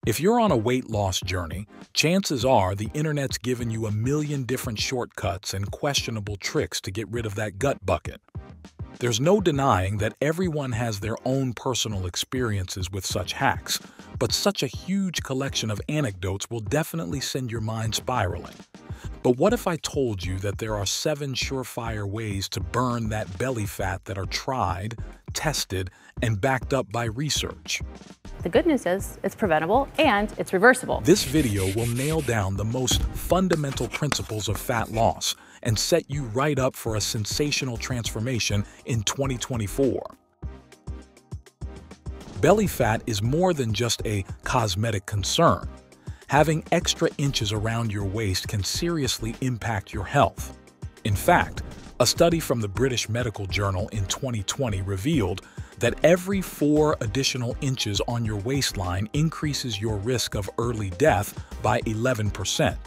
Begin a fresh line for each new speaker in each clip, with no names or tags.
If you're on a weight loss journey, chances are the internet's given you a million different shortcuts and questionable tricks to get rid of that gut bucket. There's no denying that everyone has their own personal experiences with such hacks, but such a huge collection of anecdotes will definitely send your mind spiraling. But what if I told you that there are 7 surefire ways to burn that belly fat that are tried, tested, and backed up by research?
The good news is it's preventable and it's reversible.
This video will nail down the most fundamental principles of fat loss and set you right up for a sensational transformation in 2024. Belly fat is more than just a cosmetic concern. Having extra inches around your waist can seriously impact your health. In fact, a study from the British Medical Journal in 2020 revealed that every 4 additional inches on your waistline increases your risk of early death by 11%.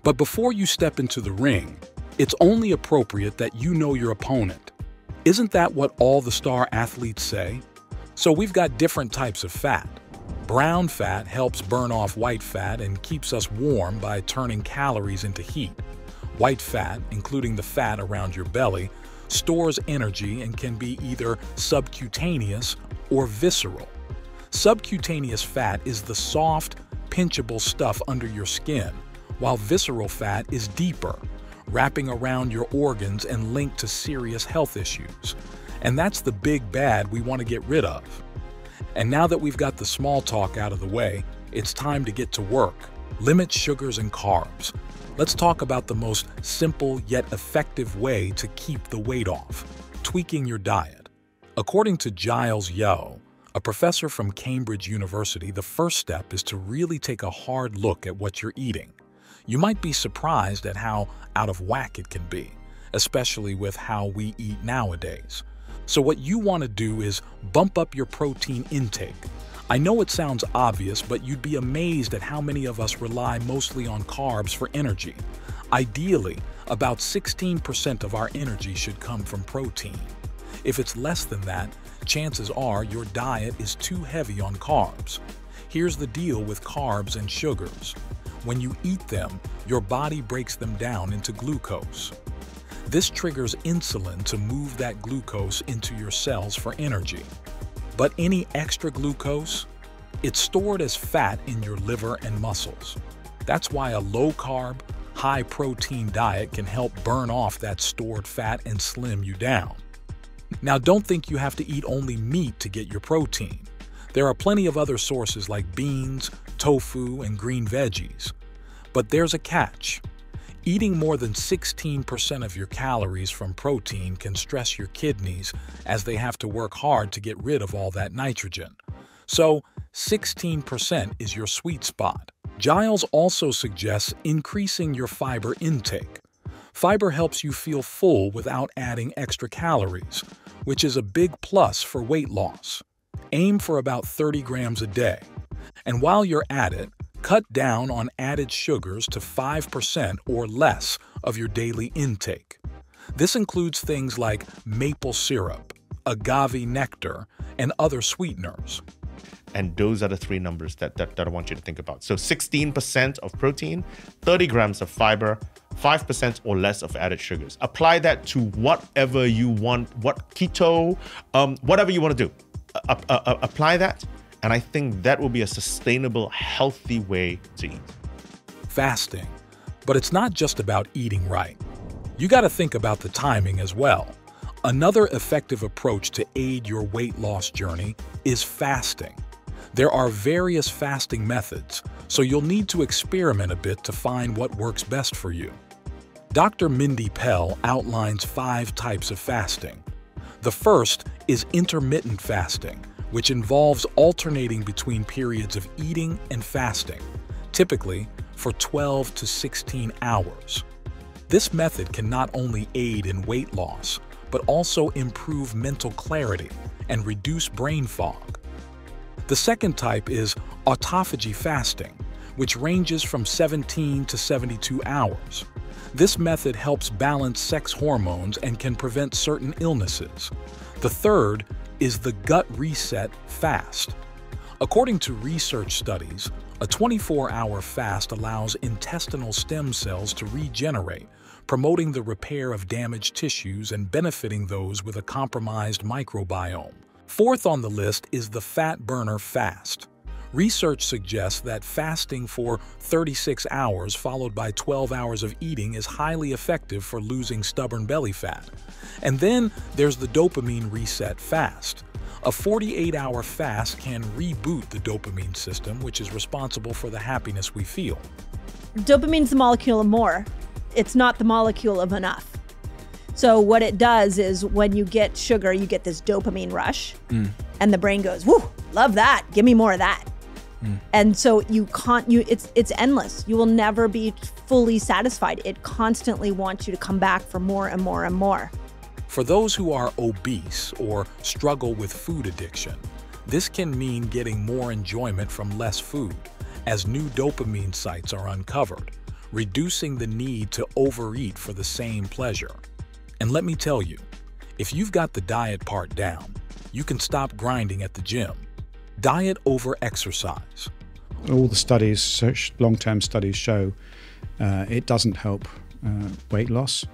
But before you step into the ring, it's only appropriate that you know your opponent. Isn't that what all the star athletes say? So we've got different types of fat. Brown fat helps burn off white fat and keeps us warm by turning calories into heat. White fat, including the fat around your belly, stores energy and can be either subcutaneous or visceral. Subcutaneous fat is the soft, pinchable stuff under your skin, while visceral fat is deeper, wrapping around your organs and linked to serious health issues. And that's the big bad we want to get rid of. And now that we've got the small talk out of the way, it's time to get to work. Limit sugars and carbs. Let's talk about the most simple yet effective way to keep the weight off: tweaking your diet. According to Giles Yeo, a professor from Cambridge University, the first step is to really take a hard look at what you're eating. You might be surprised at how out of whack it can be, especially with how we eat nowadays. So what you want to do is bump up your protein intake. I know it sounds obvious, but you'd be amazed at how many of us rely mostly on carbs for energy. Ideally, about 16% of our energy should come from protein. If it's less than that, chances are your diet is too heavy on carbs. Here's the deal with carbs and sugars. When you eat them, your body breaks them down into glucose. This triggers insulin to move that glucose into your cells for energy. But any extra glucose, it's stored as fat in your liver and muscles. That's why a low-carb, high-protein diet can help burn off that stored fat and slim you down. Now, don't think you have to eat only meat to get your protein. There are plenty of other sources like beans, tofu, and green veggies. But there's a catch. Eating more than 16% of your calories from protein can stress your kidneys as they have to work hard to get rid of all that nitrogen. So, 16% is your sweet spot. Giles also suggests increasing your fiber intake. Fiber helps you feel full without adding extra calories, which is a big plus for weight loss. Aim for about 30 grams a day. And while you're at it, cut down on added sugars to 5% or less of your daily intake. This includes things like maple syrup, agave nectar, and other sweeteners.
And those are the 3 numbers that I want you to think about. So 16% of protein, 30 grams of fiber, 5% or less of added sugars. Apply that to whatever you want, keto, whatever you want to do. Apply that. And I think that will be a sustainable, healthy way to eat.
Fasting. But it's not just about eating right. You got to think about the timing as well. Another effective approach to aid your weight loss journey is fasting. There are various fasting methods, so you'll need to experiment a bit to find what works best for you. Dr. Mindy Pell outlines 5 types of fasting. The first is intermittent fasting, which involves alternating between periods of eating and fasting, typically for 12 to 16 hours. This method can not only aid in weight loss, but also improve mental clarity and reduce brain fog. The second type is autophagy fasting, which ranges from 17 to 72 hours. This method helps balance sex hormones and can prevent certain illnesses. The third is the gut reset fast. According to research studies, a 24-hour fast allows intestinal stem cells to regenerate, promoting the repair of damaged tissues and benefiting those with a compromised microbiome. Fourth on the list is the fat burner fast. Research suggests that fasting for 36 hours followed by 12 hours of eating is highly effective for losing stubborn belly fat. And then there's the dopamine reset fast. A 48-hour fast can reboot the dopamine system, which is responsible for the happiness we feel.
Dopamine's the molecule of more. It's not the molecule of enough. So what it does is when you get sugar, you get this dopamine rush, and the brain goes, "Woo, love that. Give me more of that." And so it's endless. You will never be fully satisfied. It constantly wants you to come back for more and more and more.
For those who are obese or struggle with food addiction, this can mean getting more enjoyment from less food, as new dopamine sites are uncovered, reducing the need to overeat for the same pleasure. And let me tell you, if you've got the diet part down, you can stop grinding at the gym. Diet over exercise.
All the studies, long-term studies, show it doesn't help weight loss,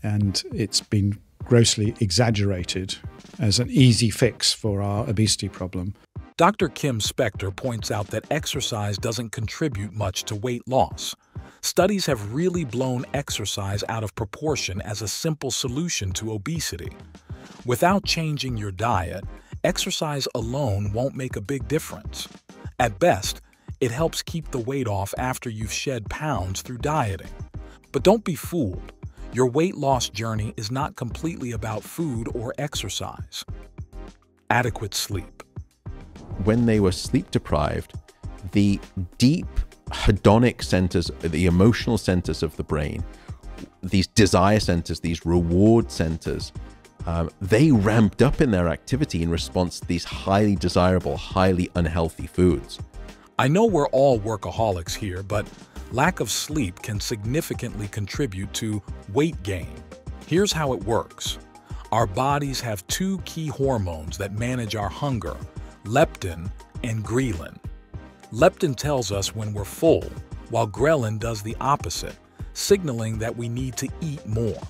and it's been grossly exaggerated as an easy fix for our obesity problem.
Dr. Kim Spector points out that exercise doesn't contribute much to weight loss. Studies have really blown exercise out of proportion as a simple solution to obesity. Without changing your diet, exercise alone won't make a big difference. At best, it helps keep the weight off after you've shed pounds through dieting. But don't be fooled. Your weight loss journey is not completely about food or exercise. Adequate sleep.
When they were sleep deprived, the deep hedonic centers, the emotional centers of the brain, these desire centers, these reward centers, they ramped up in their activity in response to these highly desirable, highly unhealthy foods.
I know we're all workaholics here, but lack of sleep can significantly contribute to weight gain. Here's how it works. Our bodies have two key hormones that manage our hunger: leptin and ghrelin. Leptin tells us when we're full, while ghrelin does the opposite, signaling that we need to eat more.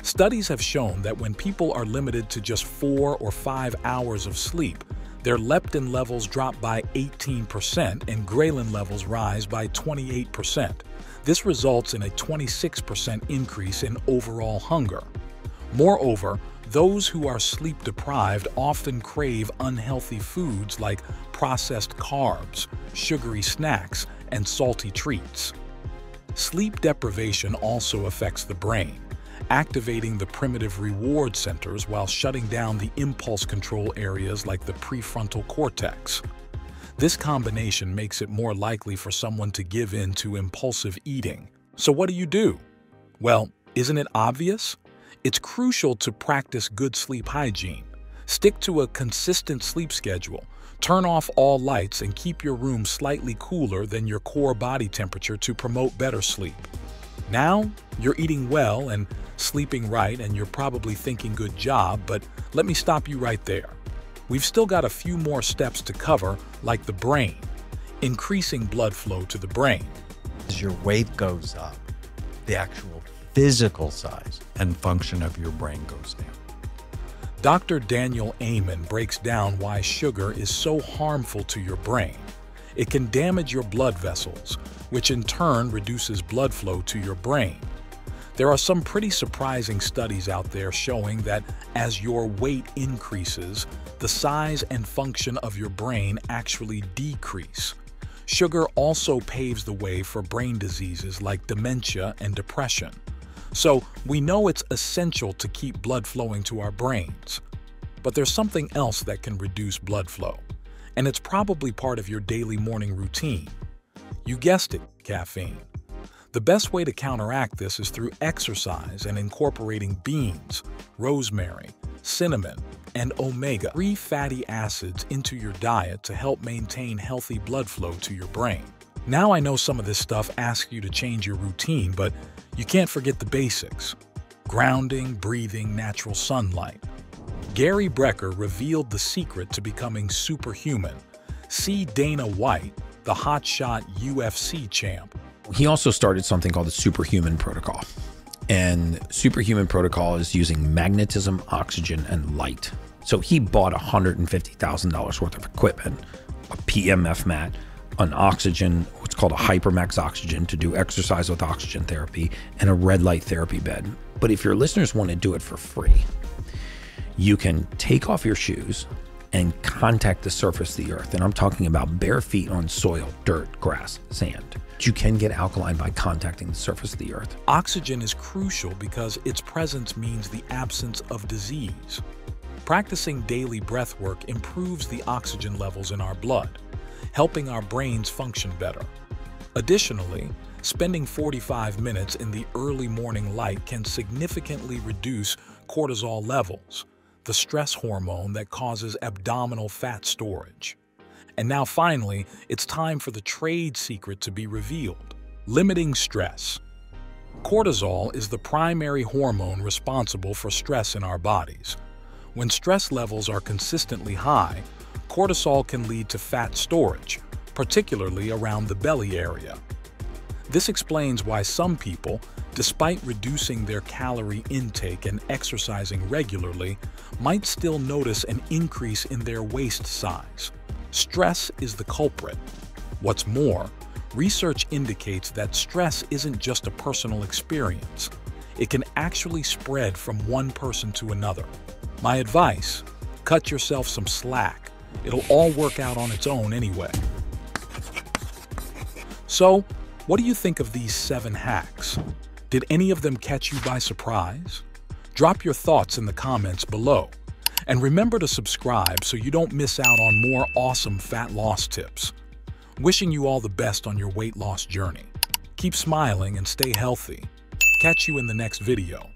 Studies have shown that when people are limited to just 4 or 5 hours of sleep, their leptin levels drop by 18% and ghrelin levels rise by 28%. This results in a 26% increase in overall hunger. Moreover, those who are sleep deprived often crave unhealthy foods like processed carbs, sugary snacks, and salty treats. Sleep deprivation also affects the brain, activating the primitive reward centers while shutting down the impulse control areas like the prefrontal cortex. This combination makes it more likely for someone to give in to impulsive eating. So what do? Well, isn't it obvious? It's crucial to practice good sleep hygiene. Stick to a consistent sleep schedule. Turn off all lights and keep your room slightly cooler than your core body temperature to promote better sleep. Now, you're eating well and sleeping right, and you're probably thinking good job, but let me stop you right there. We've still got a few more steps to cover, like the brain, increasing blood flow to the brain.
As your weight goes up, the actual physical size and function of your brain goes down.
Dr. Daniel Amen breaks down why sugar is so harmful to your brain. It can damage your blood vessels, which in turn reduces blood flow to your brain. There are some pretty surprising studies out there showing that as your weight increases, the size and function of your brain actually decrease. Sugar also paves the way for brain diseases like dementia and depression. So we know it's essential to keep blood flowing to our brains. But there's something else that can reduce blood flow, and it's probably part of your daily morning routine. You guessed it, caffeine. The best way to counteract this is through exercise and incorporating beans, rosemary, cinnamon, and omega-3 fatty acids into your diet to help maintain healthy blood flow to your brain. Now I know some of this stuff asks you to change your routine, but you can't forget the basics: grounding, breathing, natural sunlight. Gary Brecker revealed the secret to becoming superhuman, See Dana White, the hotshot UFC champ.
He also started something called the Superhuman Protocol. And Superhuman Protocol is using magnetism, oxygen, and light. So he bought $150,000 worth of equipment, a PMF mat, an oxygen, what's called a hypermax oxygen to do exercise with oxygen therapy, and a red light therapy bed. But if your listeners want to do it for free, you can take off your shoes and contact the surface of the earth. And I'm talking about bare feet on soil, dirt, grass, sand. You can get alkaline by contacting the surface of the earth.
Oxygen is crucial because its presence means the absence of disease. Practicing daily breath work improves the oxygen levels in our blood, helping our brains function better. Additionally, spending 45 minutes in the early morning light can significantly reduce cortisol levels, the stress hormone that causes abdominal fat storage. And now finally, it's time for the trade secret to be revealed: limiting stress. Cortisol is the primary hormone responsible for stress in our bodies. When stress levels are consistently high, cortisol can lead to fat storage, particularly around the belly area. This explains why some people, despite reducing their calorie intake and exercising regularly, might still notice an increase in their waist size. Stress is the culprit. What's more, research indicates that stress isn't just a personal experience. It can actually spread from one person to another. My advice: cut yourself some slack. It'll all work out on its own anyway. So, what do you think of these 7 hacks? Did any of them catch you by surprise? Drop your thoughts in the comments below. And remember to subscribe so you don't miss out on more awesome fat loss tips. Wishing you all the best on your weight loss journey. Keep smiling and stay healthy. Catch you in the next video.